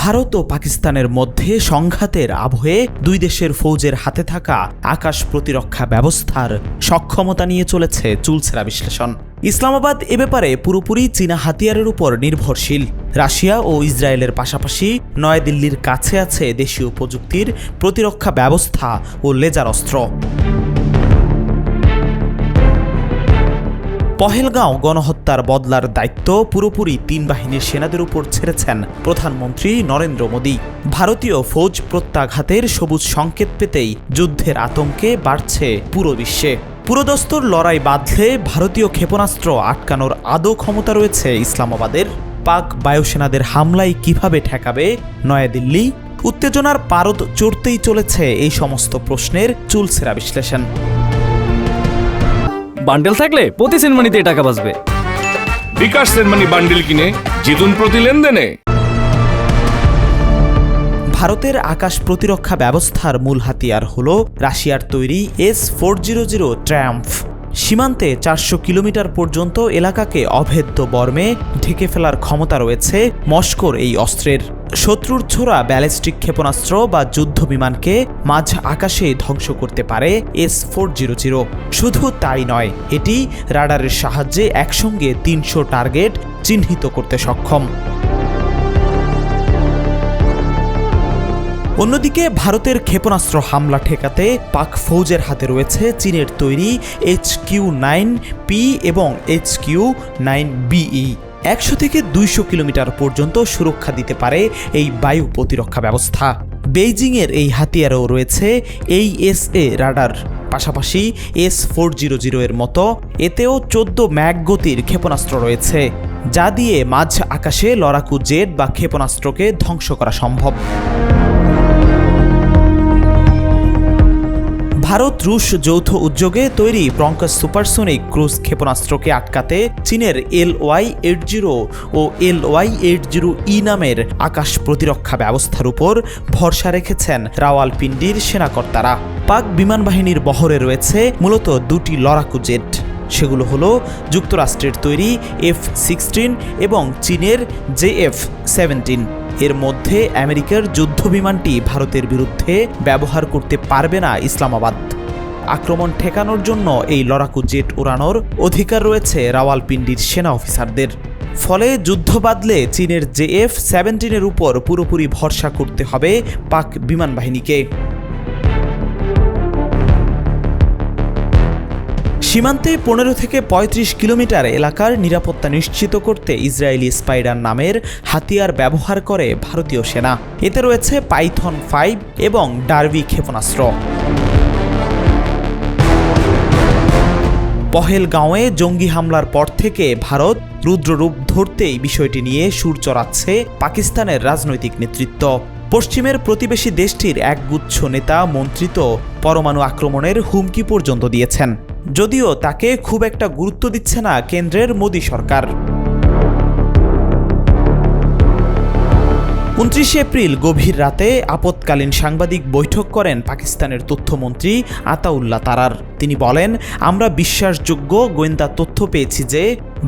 ভারত ও পাকিস্তানের মধ্যে সংঘাতের আবহে দুই দেশের ফৌজের হাতে থাকা আকাশ প্রতিরক্ষা ব্যবস্থার সক্ষমতা নিয়ে চলেছে চুলচেরা বিশ্লেষণ। ইসলামাবাদ এ ব্যাপারে পুরোপুরি চীনা হাতিয়ারের উপর নির্ভরশীল। রাশিয়া ও ইসরায়েলের পাশাপাশি নয়াদিল্লির কাছে আছে দেশীয় প্রযুক্তির প্রতিরক্ষা ব্যবস্থা ও লেজার অস্ত্র। পহেলগাঁও গণহত্যার বদলার দায়িত্ব পুরোপুরি তিন বাহিনীর সেনাদের উপর ছেড়েছেন প্রধানমন্ত্রী নরেন্দ্র মোদী। ভারতীয় ফৌজ প্রত্যাঘাতের সবুজ সংকেত পেতেই যুদ্ধের আতঙ্কে বাড়ছে পুরো বিশ্বে। পুরোদস্তুর লড়াই বাঁধলে ভারতীয় ক্ষেপণাস্ত্র আটকানোর আদৌ ক্ষমতা রয়েছে ইসলামাবাদের? পাক বায়ুসেনাদের হামলায় কিভাবে ঠেকাবে নয়াদিল্লি? উত্তেজনার পারদ চড়তেই চলেছে এই সমস্ত প্রশ্নের চুলচেরা বিশ্লেষণ। বান্ডেল থাকলে প্রতি সেনমানিতে টাকা বাঁচবে। বিকাশ সেনমানি বান্ডেল কিনে জিতুন প্রতি লেনদেনে। ভারতের আকাশ প্রতিরক্ষা ব্যবস্থার মূল হাতিয়ার হল রাশিয়ার তৈরি S-400 ট্রায়াম্ফ। সীমান্তে 400 কিলোমিটার পর্যন্ত এলাকাকে অভেদ্য বর্মে ঢেকে ফেলার ক্ষমতা রয়েছে মস্কোর এই অস্ত্রের। শত্রুর ছোড়া ব্যালিস্টিক ক্ষেপণাস্ত্র বা যুদ্ধ বিমানকে মাঝ আকাশে ধ্বংস করতে পারে S-400। শুধু তাই নয়, এটি রাডারের সাহায্যে একসঙ্গে 300 টার্গেট চিহ্নিত করতে সক্ষম। অন্যদিকে ভারতের ক্ষেপণাস্ত্র হামলা ঠেকাতে পাক ফৌজের হাতে রয়েছে চীনের তৈরি HQ-9P এবং HQ-9BE। 100 থেকে 200 কিলোমিটার পর্যন্ত সুরক্ষা দিতে পারে এই বায়ু প্রতিরক্ষা ব্যবস্থা। বেইজিংয়ের এই হাতিয়ারেও রয়েছে AESA রাডার। পাশাপাশি S-400 এর মতো এতেও 14 ম্যাক গতির ক্ষেপণাস্ত্র রয়েছে, যা দিয়ে মাঝ আকাশে লড়াকু জেট বা ক্ষেপণাস্ত্রকে ধ্বংস করা সম্ভব। ভারত রুশ যৌথ উদ্যোগে তৈরি ব্রঙ্কস সুপারসোনিক ক্রুজ ক্ষেপণাস্ত্রকে আটকাতে চীনের LY-80 ও LY-80E নামের আকাশ প্রতিরক্ষা ব্যবস্থার উপর ভরসা রেখেছেন রাওয়ালপিন্ডির সেনাকর্তারা। পাক বিমান বাহিনীর বহরে রয়েছে মূলত দুটি লড়াকু জেট। সেগুলো হলো যুক্তরাষ্ট্রের তৈরি F-16 এবং চীনের JF-17। এর মধ্যে আমেরিকার যুদ্ধ বিমানটি ভারতের বিরুদ্ধে ব্যবহার করতে পারবে না ইসলামাবাদ। আক্রমণ ঠেকানোর জন্য এই লড়াকু জেট উড়ানোর অধিকার রয়েছে রাওয়ালপিন্ডির সেনা অফিসারদের। ফলে যুদ্ধ বাঁধলে চীনের JF-17 উপর পুরোপুরি ভরসা করতে হবে পাক বিমান বাহিনীকে। সীমান্তে 15 থেকে 35 কিলোমিটার এলাকার নিরাপত্তা নিশ্চিত করতে ইসরায়েলি স্পাইডার নামের হাতিয়ার ব্যবহার করে ভারতীয় সেনা। এতে রয়েছে পাইথন 5 এবং ডার্বি ক্ষেপণাস্ত্র। পহেলগাঁওয়ে জঙ্গি হামলার পর থেকে ভারত রুদ্ররূপ ধরতেই বিষয়টি নিয়ে সুর চড়াচ্ছে পাকিস্তানের রাজনৈতিক নেতৃত্ব। পশ্চিমের প্রতিবেশী দেশটির একগুচ্ছ নেতা মন্ত্রী তো পরমাণু আক্রমণের হুমকি পর্যন্ত দিয়েছেন, যদিও তাকে খুব একটা গুরুত্ব দিচ্ছে না কেন্দ্রের মোদী সরকার। 29 এপ্রিল গভীর রাতে আপৎকালীন সাংবাদিক বৈঠক করেন পাকিস্তানের তথ্যমন্ত্রী আতাউল্লাহ তারার। তিনি বলেন, আমরা বিশ্বাসযোগ্য গোয়েন্দা তথ্য পেয়েছি যে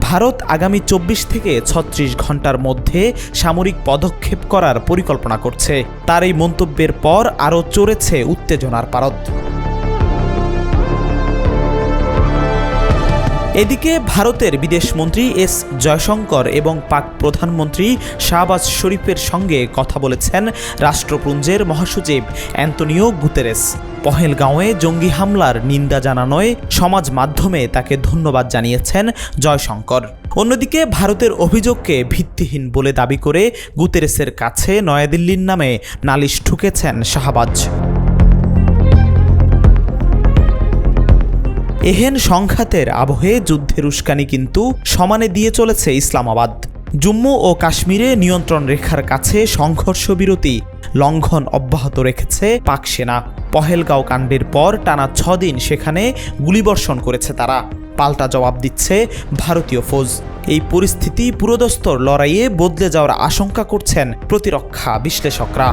ভারত আগামী 24 থেকে 36 ঘন্টার মধ্যে সামরিক পদক্ষেপ করার পরিকল্পনা করছে। তার এই মন্তব্যের পর আরও চড়েছে উত্তেজনার পারদ। এদিকে ভারতের বিদেশমন্ত্রী S জয়শঙ্কর এবং পাক প্রধানমন্ত্রী শাহবাজ শরীফের সঙ্গে কথা বলেছেন রাষ্ট্রপুঞ্জের মহাসচিব অ্যান্তনিও গুতেরেস। পহেলগাঁওয়ে জঙ্গি হামলার নিন্দা জানানোয় সমাজ মাধ্যমে তাকে ধন্যবাদ জানিয়েছেন জয়শঙ্কর। অন্যদিকে ভারতের অভিযোগকে ভিত্তিহীন বলে দাবি করে গুতেরেসের কাছে নয়াদিল্লির নামে নালিশ ঠুকেছেন শাহবাজ। এহেন সংঘাতের আবহে যুদ্ধের উস্কানি কিন্তু সমানে দিয়ে চলেছে ইসলামাবাদ। জম্মু ও কাশ্মীরে নিয়ন্ত্রণ রেখার কাছে সংঘর্ষ বিরতি লঙ্ঘন অব্যাহত রেখেছে পাক সেনা। পহেলগাঁও কাণ্ডের পর টানা 6 দিন সেখানে গুলিবর্ষণ করেছে তারা। পাল্টা জবাব দিচ্ছে ভারতীয় ফৌজ। এই পরিস্থিতি পুরোদস্তুর লড়াইয়ে বদলে যাওয়ার আশঙ্কা করছেন প্রতিরক্ষা বিশ্লেষকরা।